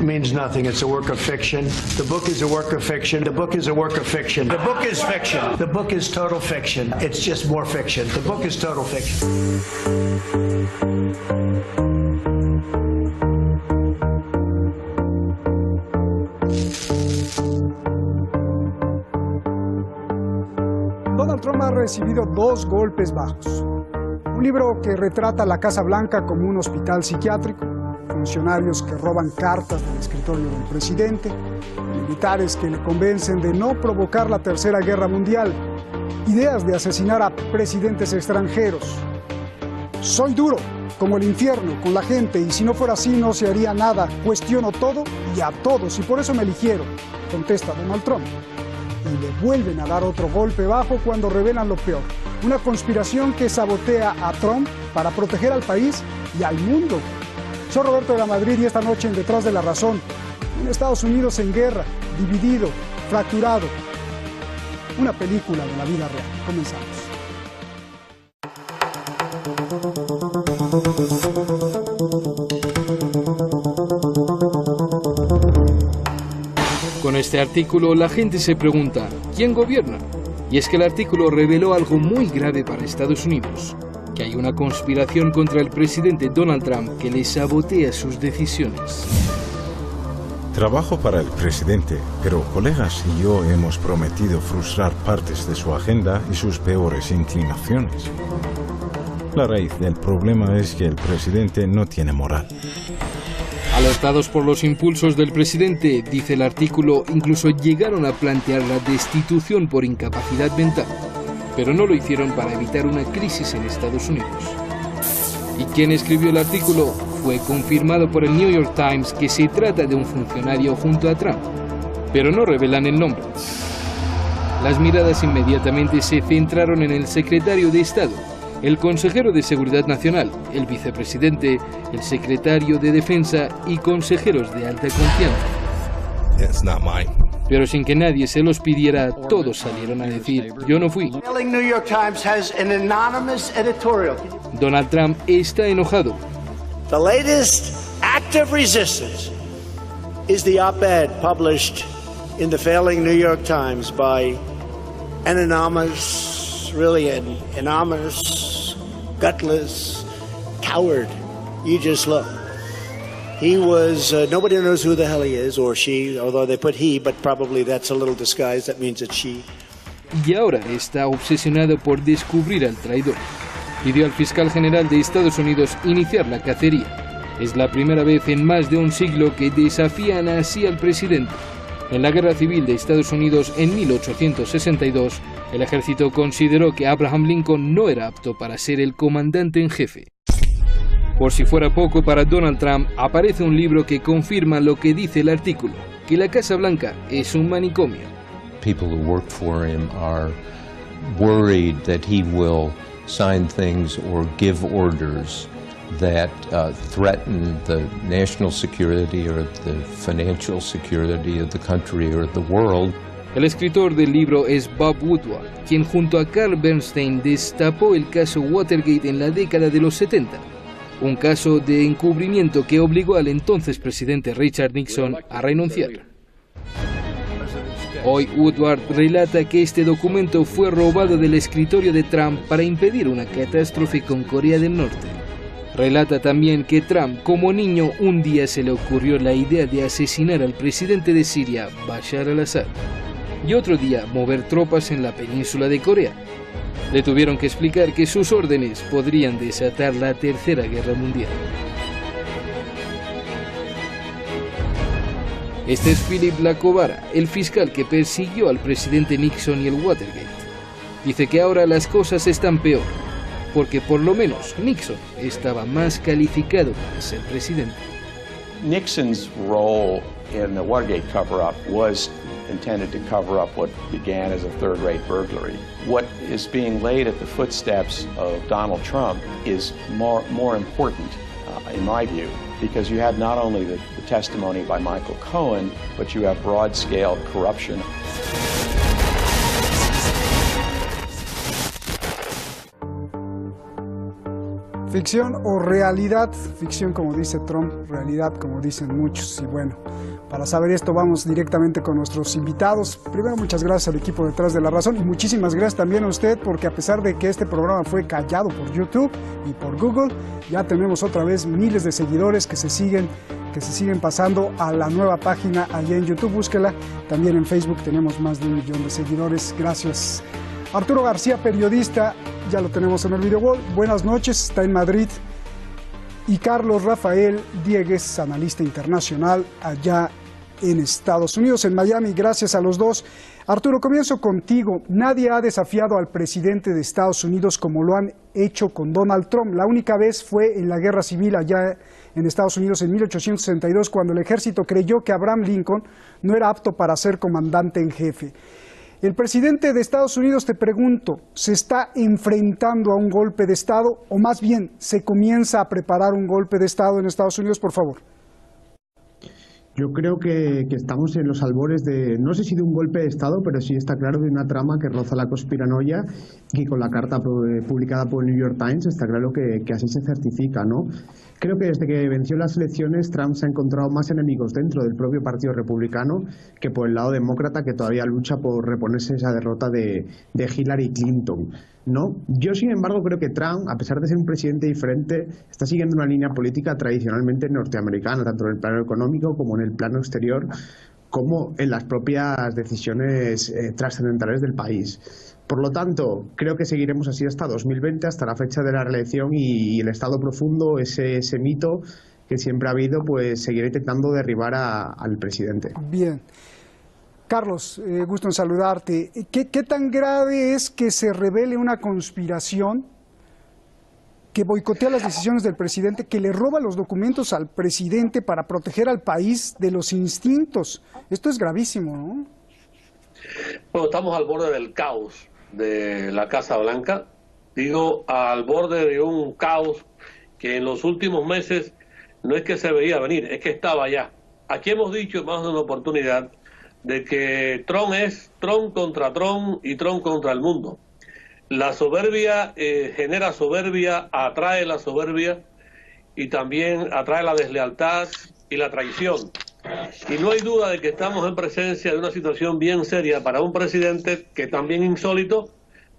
means nothing. It's a work of fiction. The book is a work of fiction. The book is a work of fiction. The book is fiction. The book is total fiction. It's just more fiction. The book is total fiction. Donald Trump ha recibido 2 golpes bajos. Un libro que retrata la Casa Blanca como un hospital psiquiátrico, funcionarios que roban cartas del escritorio del presidente, militares que le convencen de no provocar la Tercera Guerra Mundial, ideas de asesinar a presidentes extranjeros. Soy duro, como el infierno, con la gente, y si no fuera así no se haría nada. Cuestiono todo y a todos, y por eso me eligieron, contesta Donald Trump. Y le vuelven a dar otro golpe bajo cuando revelan lo peor. Una conspiración que sabotea a Trump para proteger al país y al mundo. Soy Roberto de la Madrid y esta noche en Detrás de la Razón, un Estados Unidos en guerra, dividido, fracturado. Una película de la vida real. Comenzamos. Con este artículo la gente se pregunta, ¿quién gobierna? Y es que el artículo reveló algo muy grave para Estados Unidos, que hay una conspiración contra el presidente Donald Trump que le sabotea sus decisiones. Trabajo para el presidente, pero colegas y yo hemos prometido frustrar partes de su agenda y sus peores inclinaciones. La raíz del problema es que el presidente no tiene moral. Alertados por los impulsos del presidente, dice el artículo, incluso llegaron a plantear la destitución por incapacidad mental, pero no lo hicieron para evitar una crisis en Estados Unidos. ¿Y quién escribió el artículo? Fue confirmado por el New York Times que se trata de un funcionario junto a Trump, pero no revelan el nombre. Las miradas inmediatamente se centraron en el secretario de Estado, el consejero de Seguridad Nacional, el vicepresidente, el secretario de Defensa y consejeros de alta confianza. Pero sin que nadie se los pidiera, todos salieron a decir, yo no fui. Donald Trump está enojado. The latest act of resistance is the op-ed published in the failing New York Times by an anonymous, really an anonymous, gutless coward. You just look. He was, nobody knows who the hell he is, or she, although they put he, but probably that's a little disguise, that means it's she. Y ahora está obsesionado por descubrir al traidor. Pidió al fiscal general de Estados Unidos iniciar la cacería. Es la primera vez en más de un siglo que desafían así al presidente. En la Guerra Civil de Estados Unidos en 1862, el ejército consideró que Abraham Lincoln no era apto para ser el comandante en jefe. Por si fuera poco para Donald Trump, aparece un libro que confirma lo que dice el artículo, que la Casa Blanca es un manicomio. People who work for him are worried that he will sign things or give orders that threaten the national security or the financial security of the country or the world. El escritor del libro es Bob Woodward, quien junto a Carl Bernstein destapó el caso Watergate en la década de los 70. Un caso de encubrimiento que obligó al entonces presidente Richard Nixon a renunciar. Hoy Woodward relata que este documento fue robado del escritorio de Trump para impedir una catástrofe con Corea del Norte. Relata también que Trump, como niño, un día se le ocurrió la idea de asesinar al presidente de Siria, Bashar al-Assad, y otro día mover tropas en la península de Corea. Le tuvieron que explicar que sus órdenes podrían desatar la Tercera Guerra Mundial. Este es Philip Lacobara, el fiscal que persiguió al presidente Nixon y el Watergate. Dice que ahora las cosas están peor, porque por lo menos Nixon estaba más calificado para ser presidente. Nixon's role in the Watergate cover-up was intended to cover up what began as a third-rate burglary. What is being laid at the footsteps of Donald Trump is more important, in my view, because you have not only the testimony by Michael Cohen, but you have broad-scale corruption. Ficción o realidad, ficción como dice Trump, realidad como dicen muchos, y bueno, Para saber esto vamos directamente con nuestros invitados. Primero, muchas gracias al equipo detrás de La Razón y muchísimas gracias también a usted, porque a pesar de que este programa fue callado por YouTube y por Google, ya tenemos otra vez miles de seguidores que se siguen pasando a la nueva página allá en YouTube. Búsquela. También en Facebook tenemos más de 1 millón de seguidores. Gracias. Arturo García, periodista, ya lo tenemos en el video wall. Buenas noches, está en Madrid. Y Carlos Rafael Diegues, analista internacional allá en Estados Unidos, en Miami. Gracias a los dos. Arturo, comienzo contigo. Nadie ha desafiado al presidente de Estados Unidos como lo han hecho con Donald Trump. La única vez fue en la Guerra Civil allá en Estados Unidos en 1862, cuando el ejército creyó que Abraham Lincoln no era apto para ser comandante en jefe. El presidente de Estados Unidos, te pregunto, ¿se está enfrentando a un golpe de Estado o más bien se comienza a preparar un golpe de Estado en Estados Unidos? Por favor. Yo creo que estamos en los albores de, no sé si de un golpe de Estado, pero sí está claro de una trama que roza la conspiranoia y con la carta publicada por el New York Times está claro que así se certifica, ¿no? Creo que desde que venció las elecciones Trump se ha encontrado más enemigos dentro del propio Partido Republicano que por el lado demócrata, que todavía lucha por reponerse esa derrota de Hillary Clinton, ¿no? Yo, sin embargo, creo que Trump, a pesar de ser un presidente diferente, está siguiendo una línea política tradicionalmente norteamericana, tanto en el plano económico como en el plano exterior, como en las propias decisiones trascendentales del país. Por lo tanto, creo que seguiremos así hasta 2020, hasta la fecha de la reelección, y el Estado profundo, ese mito que siempre ha habido, pues seguirá intentando derribar al presidente. Bien. Carlos, gusto en saludarte. ¿Qué tan grave es que se revele una conspiración que boicotea las decisiones del presidente, que le roba los documentos al presidente para proteger al país de los instintos? Esto es gravísimo, ¿no? Bueno, estamos al borde del caos de la Casa Blanca. Digo, al borde de un caos que en los últimos meses no es que se veía venir, es que estaba ya. Aquí hemos dicho más de una oportunidad de que Trump es Trump contra Trump y Trump contra el mundo. La soberbia genera soberbia, atrae la soberbia y también atrae la deslealtad y la traición. Y no hay duda de que estamos en presencia de una situación bien seria para un presidente que también insólito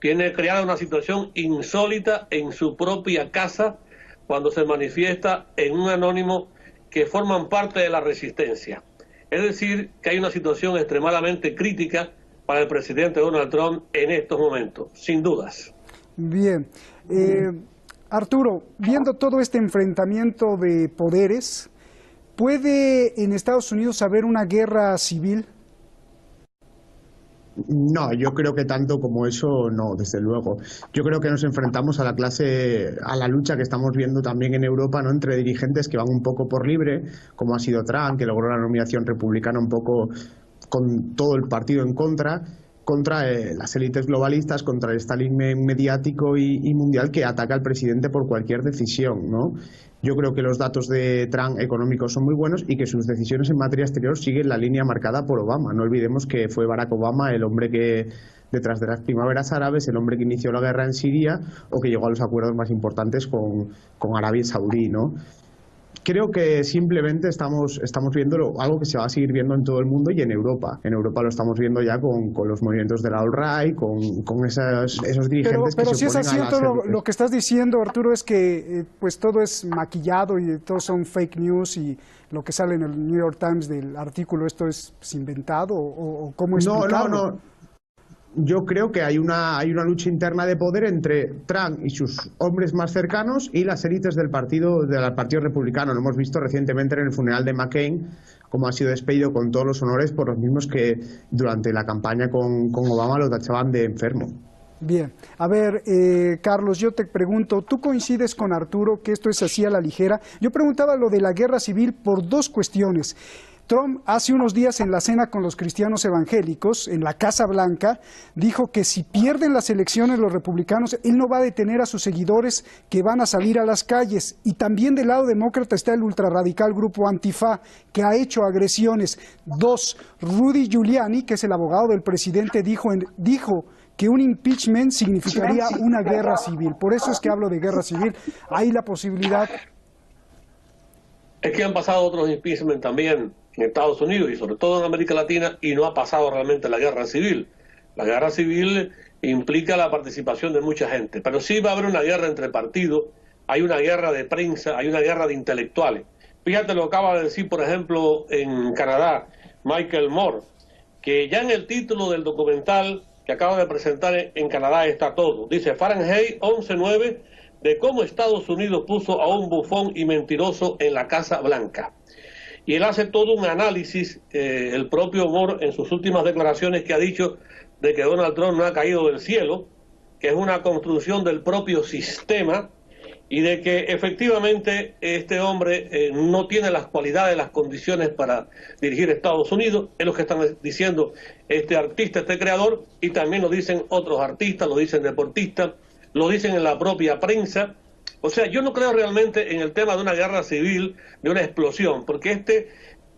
tiene creada una situación insólita en su propia casa cuando se manifiesta en un anónimo que forman parte de la resistencia. Es decir, que hay una situación extremadamente crítica para el presidente Donald Trump en estos momentos, sin dudas. Bien. Arturo, viendo todo este enfrentamiento de poderes, ¿puede en Estados Unidos haber una guerra civil? No, yo creo que tanto como eso, no, desde luego. Yo creo que nos enfrentamos a la lucha que estamos viendo también en Europa, ¿no? Entre dirigentes que van un poco por libre, como ha sido Trump, que logró la nominación republicana un poco con todo el partido en contra las élites globalistas, contra el establishment mediático y mundial que ataca al presidente por cualquier decisión, ¿no? Yo creo que los datos de Trump económicos son muy buenos y que sus decisiones en materia exterior siguen la línea marcada por Obama. No olvidemos que fue Barack Obama el hombre que, detrás de las primaveras árabes, el hombre que inició la guerra en Siria o que llegó a los acuerdos más importantes con Arabia Saudí, ¿no? Creo que simplemente estamos viendo algo que se va a seguir viendo en todo el mundo y en Europa. En Europa lo estamos viendo ya con los movimientos de la alt-right, con esos dirigentes pero que si se oponen es así, a las todo élites. lo que estás diciendo, Arturo, es que pues todo es maquillado y todos son fake news y lo que sale en el New York Times del artículo, ¿esto es inventado o cómo explicarlo? No. Yo creo que hay una lucha interna de poder entre Trump y sus hombres más cercanos y las élites del Partido Republicano. Lo hemos visto recientemente en el funeral de McCain, como ha sido despedido con todos los honores por los mismos que durante la campaña con Obama lo tachaban de enfermo. Bien, a ver, Carlos, yo te pregunto, ¿tú coincides con Arturo que esto es así a la ligera? Yo preguntaba lo de la guerra civil por dos cuestiones. Trump hace unos días en la cena con los cristianos evangélicos en la Casa Blanca dijo que si pierden las elecciones los republicanos, él no va a detener a sus seguidores que van a salir a las calles. Y también del lado demócrata está el ultrarradical grupo Antifa, que ha hecho agresiones. Dos, Rudy Giuliani, que es el abogado del presidente, dijo que un impeachment significaría una guerra civil. Por eso es que hablo de guerra civil. Hay la posibilidad. Es que han pasado otros impeachment también en Estados Unidos y sobre todo en América Latina, y no ha pasado realmente la guerra civil. La guerra civil implica la participación de mucha gente, pero sí va a haber una guerra entre partidos, hay una guerra de prensa, hay una guerra de intelectuales. Fíjate lo que acaba de decir, por ejemplo, en Canadá, Michael Moore, que ya en el título del documental que acaba de presentar en Canadá está todo. Dice Fahrenheit 11/9, de cómo Estados Unidos puso a un bufón y mentiroso en la Casa Blanca. Y él hace todo un análisis, el propio Moore, en sus últimas declaraciones, que ha dicho de que Donald Trump no ha caído del cielo, que es una construcción del propio sistema, y de que efectivamente este hombre no tiene las cualidades, las condiciones para dirigir Estados Unidos. Es lo que están diciendo este artista, este creador, y también lo dicen otros artistas, lo dicen deportistas, lo dicen en la propia prensa. O sea, yo no creo realmente en el tema de una guerra civil, de una explosión, porque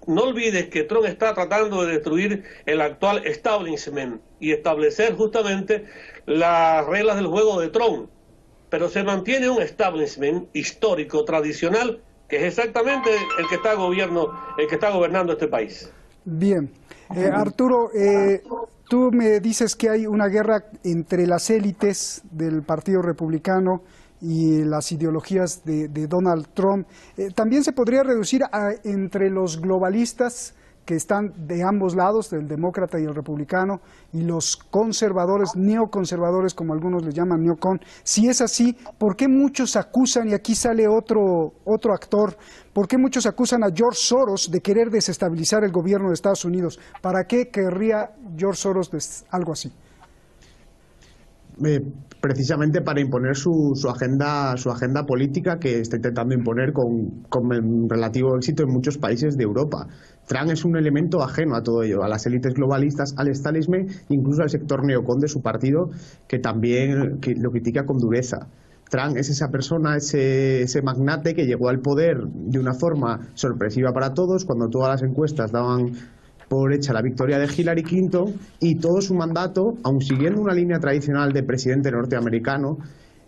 no olvides que Trump está tratando de destruir el actual establishment y establecer justamente las reglas del juego de Trump. Pero se mantiene un establishment histórico, tradicional, que es exactamente el que está gobernando este país. Bien. Arturo, tú me dices que hay una guerra entre las élites del Partido Republicano y las ideologías de Donald Trump. También se podría reducir entre los globalistas que están de ambos lados, del demócrata y el republicano, y los conservadores, neoconservadores, como algunos les llaman, neocon. Si es así, ¿por qué muchos acusan, y aquí sale otro actor, por qué muchos acusan a George Soros de querer desestabilizar el gobierno de Estados Unidos? ¿Para qué querría George Soros algo así? Precisamente para imponer su agenda política, que está intentando imponer con relativo éxito en muchos países de Europa. Trump es un elemento ajeno a todo ello, a las élites globalistas, al establishment, incluso al sector neocon de su partido, que también lo critica con dureza. Trump es esa persona, ese magnate que llegó al poder de una forma sorpresiva para todos, cuando todas las encuestas daban por hecha la victoria de Hillary Clinton, y todo su mandato, aun siguiendo una línea tradicional de presidente norteamericano,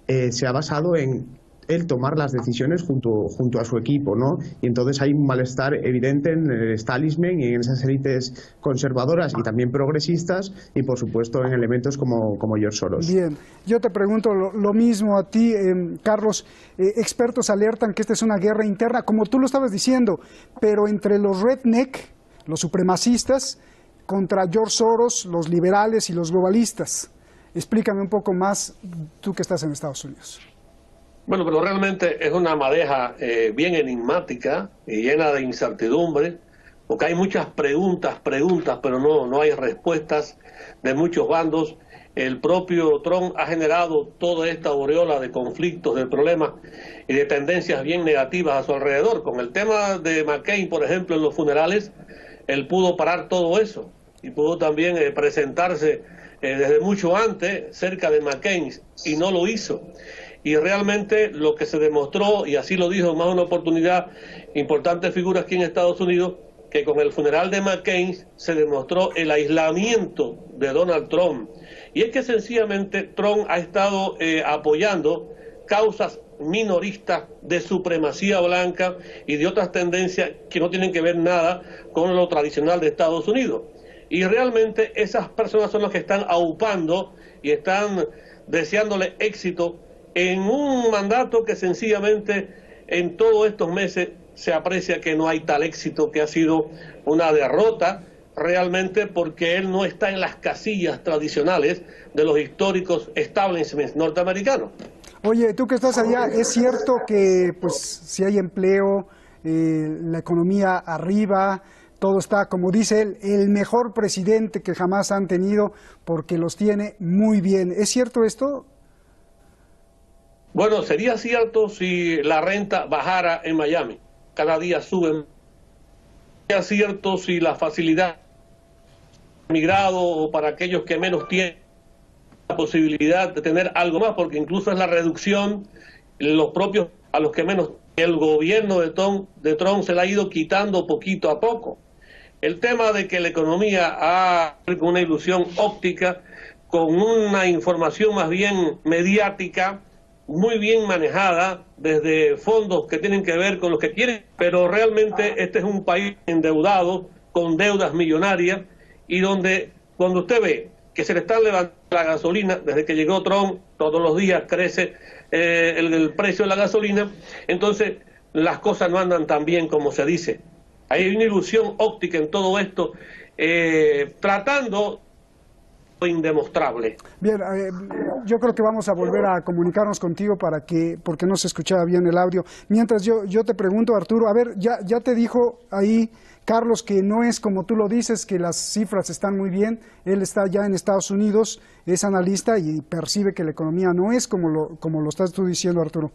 se ha basado en él tomar las decisiones junto a su equipo, ¿no? Y entonces hay un malestar evidente en el establishment y en esas élites conservadoras y también progresistas, y por supuesto en elementos como George Soros. Bien, yo te pregunto lo mismo a ti, Carlos. Expertos alertan que esta es una guerra interna, como tú lo estabas diciendo, pero entre los redneck, los supremacistas, contra George Soros, los liberales y los globalistas. Explícame un poco más, tú que estás en Estados Unidos. Bueno, pero realmente es una madeja bien enigmática y llena de incertidumbre, porque hay muchas preguntas, pero no hay respuestas de muchos bandos. El propio Trump ha generado toda esta aureola de conflictos, de problemas y de tendencias bien negativas a su alrededor. Con el tema de McCain, por ejemplo, en los funerales, él pudo parar todo eso y pudo también presentarse desde mucho antes cerca de McCain, y no lo hizo. Y realmente lo que se demostró, y así lo dijo en más de una oportunidad importantes figuras aquí en Estados Unidos, que con el funeral de McCain se demostró el aislamiento de Donald Trump. Y es que sencillamente Trump ha estado apoyando causas minoristas de supremacía blanca y de otras tendencias que no tienen que ver nada con lo tradicional de Estados Unidos. Y realmente esas personas son las que están aupando y están deseándole éxito en un mandato que sencillamente en todos estos meses se aprecia que no hay tal éxito, que ha sido una derrota realmente, porque él no está en las casillas tradicionales de los históricos establishments norteamericanos. Oye, tú que estás allá, ¿es cierto que pues si hay empleo, la economía arriba, todo está, como dice él, el mejor presidente que jamás han tenido, porque los tiene muy bien? ¿Es cierto esto? Bueno, sería cierto si la renta bajara en Miami. Cada día suben. Sería cierto si la facilidad de migrado, o para aquellos que menos tienen la posibilidad de tener algo más, porque incluso es la reducción, los propios a los que menos. El gobierno de Trump se la ha ido quitando poquito a poco. El tema de que la economía ha una ilusión óptica, con una información más bien mediática, muy bien manejada desde fondos que tienen que ver con los que quieren, pero realmente este es un país endeudado, con deudas millonarias, y donde cuando usted ve que se le está levantando la gasolina, desde que llegó Trump, todos los días crece el precio de la gasolina, entonces las cosas no andan tan bien como se dice. Hay una ilusión óptica en todo esto, tratando lo indemostrable. Bien, yo creo que vamos a volver a comunicarnos contigo porque no se escuchaba bien el audio. Mientras yo te pregunto, Arturo, a ver, ya te dijo ahí Carlos que no es como tú lo dices, que las cifras están muy bien. Él está ya en Estados Unidos, es analista y percibe que la economía no es como lo estás tú diciendo, Arturo.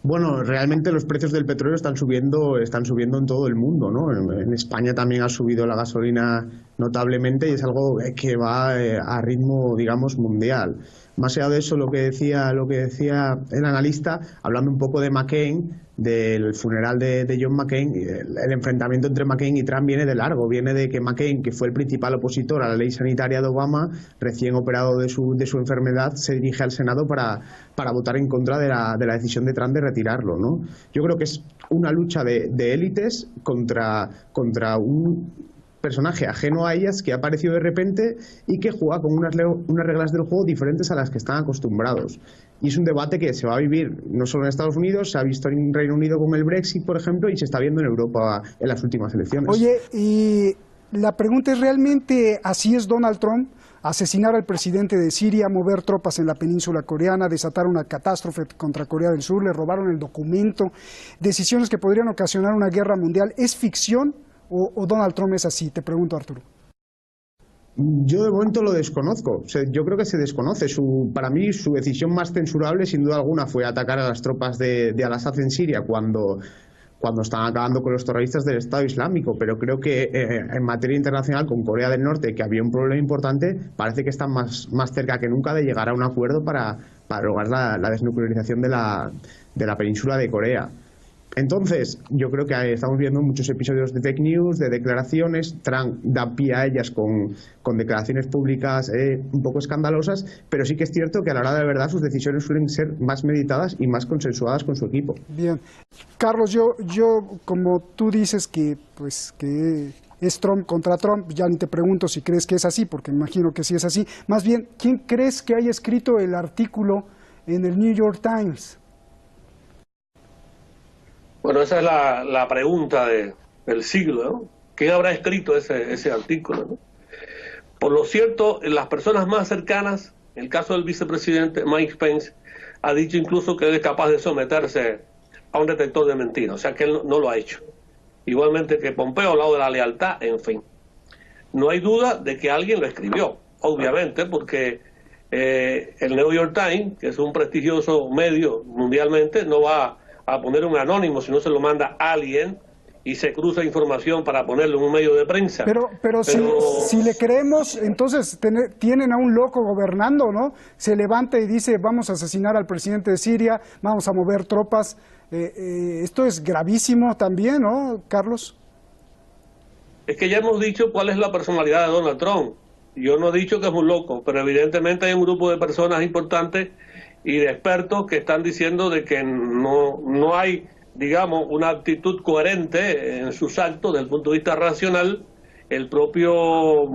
Bueno, realmente los precios del petróleo están subiendo en todo el mundo, ¿no? En España también ha subido la gasolina notablemente y es algo que va a ritmo, digamos, mundial. Más allá de eso, lo que decía el analista, hablando un poco de McCain, del funeral de John McCain, el enfrentamiento entre McCain y Trump viene de largo, viene de que McCain, que fue el principal opositor a la ley sanitaria de Obama, recién operado de su enfermedad, se dirige al Senado para votar en contra de la decisión de Trump de retirarlo, ¿no? Yo creo que es una lucha de élites contra un personaje ajeno a ellas que ha aparecido de repente y que juega con unas reglas del juego diferentes a las que están acostumbrados. Y es un debate que se va a vivir no solo en Estados Unidos, se ha visto en Reino Unido con el Brexit, por ejemplo, y se está viendo en Europa en las últimas elecciones. Oye, y la pregunta es, ¿realmente así es Donald Trump? Asesinar al presidente de Siria, mover tropas en la península coreana, desatar una catástrofe contra Corea del Sur, le robaron el documento, decisiones que podrían ocasionar una guerra mundial. ¿Es ficción o Donald Trump es así? Te pregunto, Arturo. Yo de momento lo desconozco. O sea, yo creo que se desconoce. Para mí su decisión más censurable, sin duda alguna, fue atacar a las tropas de Al-Assad en Siria cuando estaban acabando con los terroristas del Estado Islámico. Pero creo que en materia internacional con Corea del Norte, que había un problema importante, parece que están más cerca que nunca de llegar a un acuerdo para lograr la desnuclearización de la península de Corea. Entonces, yo creo que estamos viendo muchos episodios de fake news, de declaraciones. Trump da pie a ellas con declaraciones públicas un poco escandalosas, pero sí que es cierto que a la hora de la verdad sus decisiones suelen ser más meditadas y más consensuadas con su equipo. Bien. Carlos, yo como tú dices que es Trump contra Trump, ya ni te pregunto si crees que es así, porque me imagino que sí es así. Más bien, ¿quién crees que haya escrito el artículo en el New York Times? Bueno, esa es la pregunta del siglo, ¿no? ¿Quién habrá escrito ese artículo, ¿no? Por lo cierto, las personas más cercanas, en el caso del vicepresidente Mike Pence, ha dicho incluso que él es capaz de someterse a un detector de mentiras, o sea que él no lo ha hecho. Igualmente que Pompeo, al lado de la lealtad, en fin. No hay duda de que alguien lo escribió, obviamente, porque el New York Times, que es un prestigioso medio mundialmente, no va a poner un anónimo, si no se lo manda alguien y se cruza información para ponerlo en un medio de prensa. Pero si le creemos, entonces tienen a un loco gobernando, ¿no? Se levanta y dice, vamos a asesinar al presidente de Siria, vamos a mover tropas. Esto es gravísimo también, ¿no, Carlos? Es que ya hemos dicho cuál es la personalidad de Donald Trump. Yo no he dicho que es un loco, pero evidentemente hay un grupo de personas importantes y de expertos que están diciendo de que no hay, digamos, una actitud coherente en sus actos desde el punto de vista racional. El propio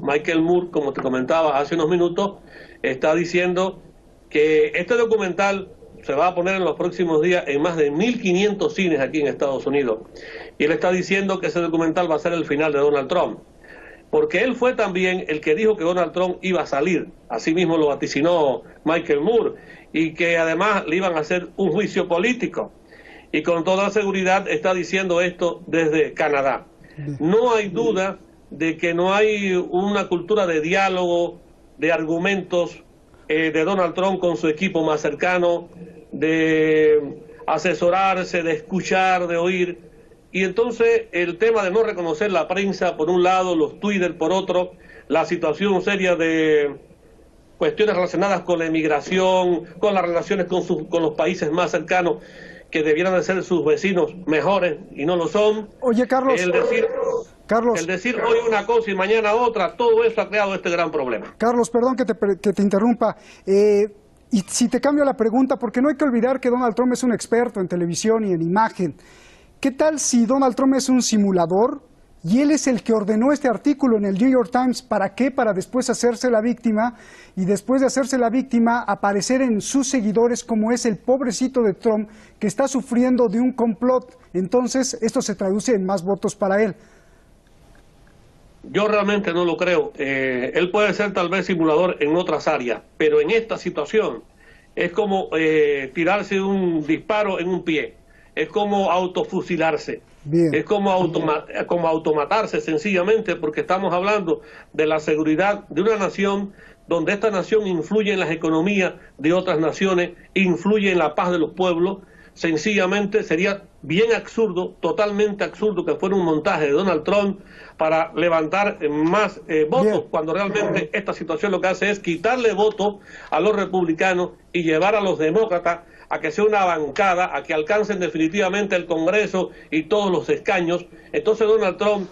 Michael Moore, como te comentaba hace unos minutos, está diciendo que este documental se va a poner en los próximos días en más de 1.500 cines aquí en Estados Unidos. Y él está diciendo que ese documental va a ser el final de Donald Trump. Porque él fue también el que dijo que Donald Trump iba a salir, así mismo lo vaticinó Michael Moore, y que además le iban a hacer un juicio político. Y con toda seguridad está diciendo esto desde Canadá. No hay duda de que no hay una cultura de diálogo, de argumentos de Donald Trump con su equipo más cercano, de asesorarse, de escuchar, de oír. Y entonces el tema de no reconocer la prensa por un lado, los Twitter por otro, la situación seria de cuestiones relacionadas con la emigración, con las relaciones con los países más cercanos, que debieran de ser sus vecinos mejores y no lo son. Oye, Carlos, el decir hoy una cosa y mañana otra, todo eso ha creado este gran problema. Carlos, perdón que te interrumpa. Y si te cambio la pregunta, porque no hay que olvidar que Donald Trump es un experto en televisión y en imagen, ¿qué tal si Donald Trump es un simulador y él es el que ordenó este artículo en el New York Times? ¿Para qué? Para después hacerse la víctima y después de hacerse la víctima aparecer en sus seguidores como es el pobrecito de Trump que está sufriendo de un complot. Entonces esto se traduce en más votos para él. Yo realmente no lo creo. Él puede ser tal vez simulador en otras áreas, pero en esta situación es como tirarse un disparo en un pie, es como autofusilarse, es como automatarse sencillamente, porque estamos hablando de la seguridad de una nación donde esta nación influye en las economías de otras naciones, influye en la paz de los pueblos. Sencillamente sería bien absurdo, totalmente absurdo, que fuera un montaje de Donald Trump para levantar más votos, cuando realmente esta situación lo que hace es quitarle votos a los republicanos y llevar a los demócratas a que sea una bancada, a que alcancen definitivamente el Congreso y todos los escaños. Entonces Donald Trump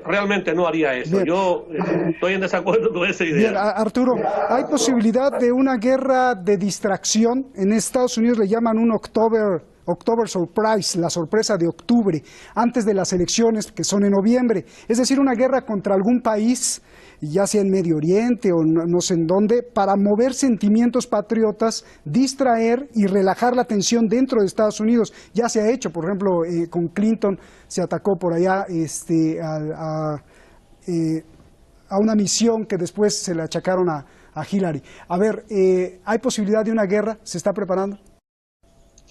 realmente no haría eso. Bien. Yo estoy en desacuerdo con esa idea. Bien, Arturo, ¿hay posibilidad de una guerra de distracción? En Estados Unidos le llaman un October Surprise, la sorpresa de octubre, antes de las elecciones que son en noviembre. Es decir, una guerra contra algún país, ya sea en Medio Oriente o no sé en dónde, para mover sentimientos patriotas, distraer y relajar la tensión dentro de Estados Unidos. Ya se ha hecho, por ejemplo, con Clinton se atacó por allá a una misión que después se le achacaron a Hillary. A ver, ¿hay posibilidad de una guerra? ¿Se está preparando?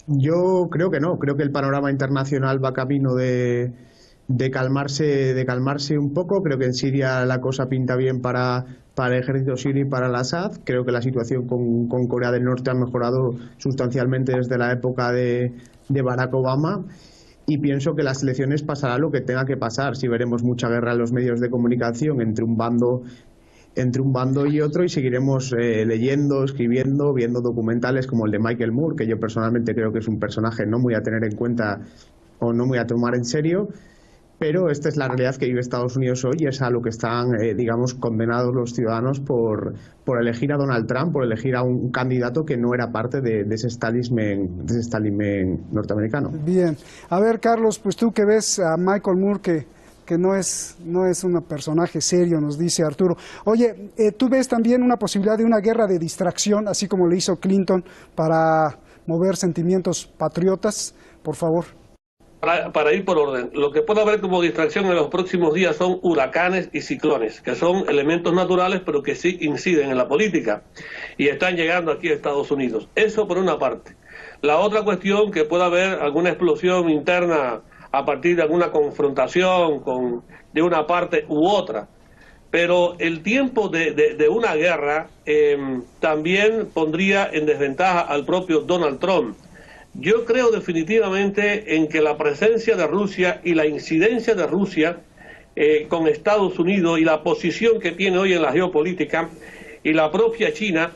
Yo creo que no, creo que el panorama internacional va camino de calmarse un poco. Creo que en Siria la cosa pinta bien para el ejército sirio y para el Assad. Creo que la situación con Corea del Norte ha mejorado sustancialmente desde la época de Barack Obama. Y pienso que las elecciones pasará lo que tenga que pasar. Si veremos mucha guerra en los medios de comunicación entre un bando y otro, y seguiremos leyendo, escribiendo, viendo documentales como el de Michael Moore, que yo personalmente creo que es un personaje no muy a tener en cuenta o no muy a tomar en serio, pero esta es la realidad que vive Estados Unidos hoy y es a lo que están, digamos, condenados los ciudadanos por elegir a Donald Trump, por elegir a un candidato que no era parte de ese establishment norteamericano. Bien. A ver, Carlos, pues tú que ves a Michael Moore que no es un personaje serio, nos dice Arturo. Oye, ¿tú ves también una posibilidad de una guerra de distracción, así como le hizo Clinton, para mover sentimientos patriotas? Por favor. Para ir por orden, lo que puede haber como distracción en los próximos días son huracanes y ciclones, que son elementos naturales pero que sí inciden en la política y están llegando aquí a Estados Unidos. Eso por una parte. La otra cuestión, que pueda haber alguna explosión interna a partir de alguna confrontación de una parte u otra. Pero el tiempo de una guerra también pondría en desventaja al propio Donald Trump. Yo creo definitivamente en que la presencia de Rusia y la incidencia de Rusia con Estados Unidos y la posición que tiene hoy en la geopolítica y la propia China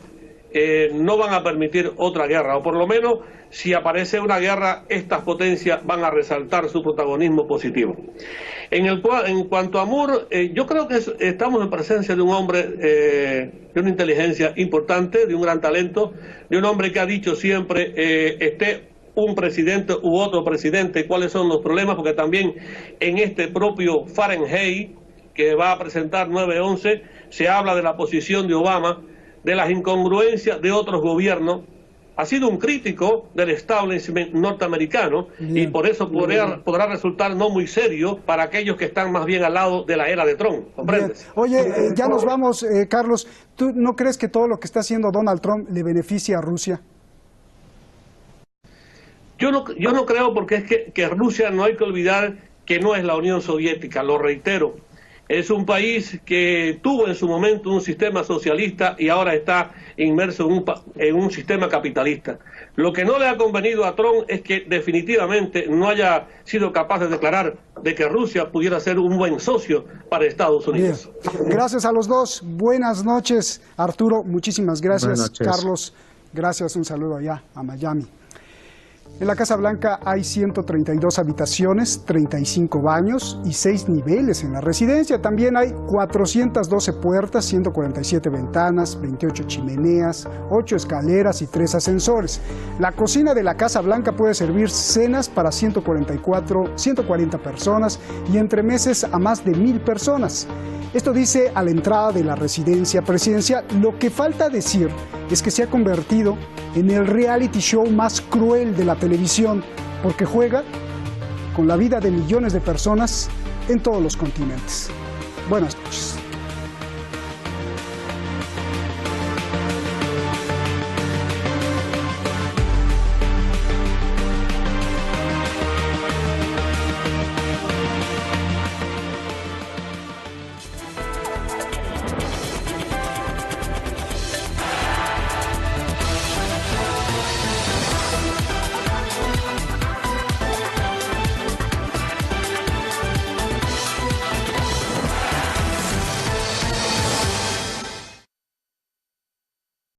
no van a permitir otra guerra, o por lo menos si aparece una guerra, estas potencias van a resaltar su protagonismo positivo. En cuanto a Moore, yo creo que estamos en presencia de un hombre de una inteligencia importante, de un gran talento, de un hombre que ha dicho siempre, esté un presidente u otro presidente, cuáles son los problemas, porque también en este propio Fahrenheit, que va a presentar 9/11, se habla de la posición de Obama, de las incongruencias de otros gobiernos. Ha sido un crítico del establishment norteamericano. Bien. Y por eso podrá resultar no muy serio para aquellos que están más bien al lado de la era de Trump. ¿Comprendes? Oye, ya nos vamos, Carlos. ¿Tú no crees que todo lo que está haciendo Donald Trump le beneficia a Rusia? Yo no creo, porque es que Rusia, no hay que olvidar que no es la Unión Soviética, lo reitero. Es un país que tuvo en su momento un sistema socialista y ahora está inmerso en un sistema capitalista. Lo que no le ha convenido a Trump es que definitivamente no haya sido capaz de declarar de que Rusia pudiera ser un buen socio para Estados Unidos. Bien. Gracias a los dos. Buenas noches, Arturo. Muchísimas gracias. Carlos, gracias. Un saludo allá a Miami. En la Casa Blanca hay 132 habitaciones, 35 baños y 6 niveles en la residencia. También hay 412 puertas, 147 ventanas, 28 chimeneas, 8 escaleras y 3 ascensores. La cocina de la Casa Blanca puede servir cenas para 140 personas y entremeses a más de 1,000 personas. Esto dice a la entrada de la residencia presidencial. Lo que falta decir es que se ha convertido en el reality show más cruel de la televisión, porque juega con la vida de millones de personas en todos los continentes. Buenas noches.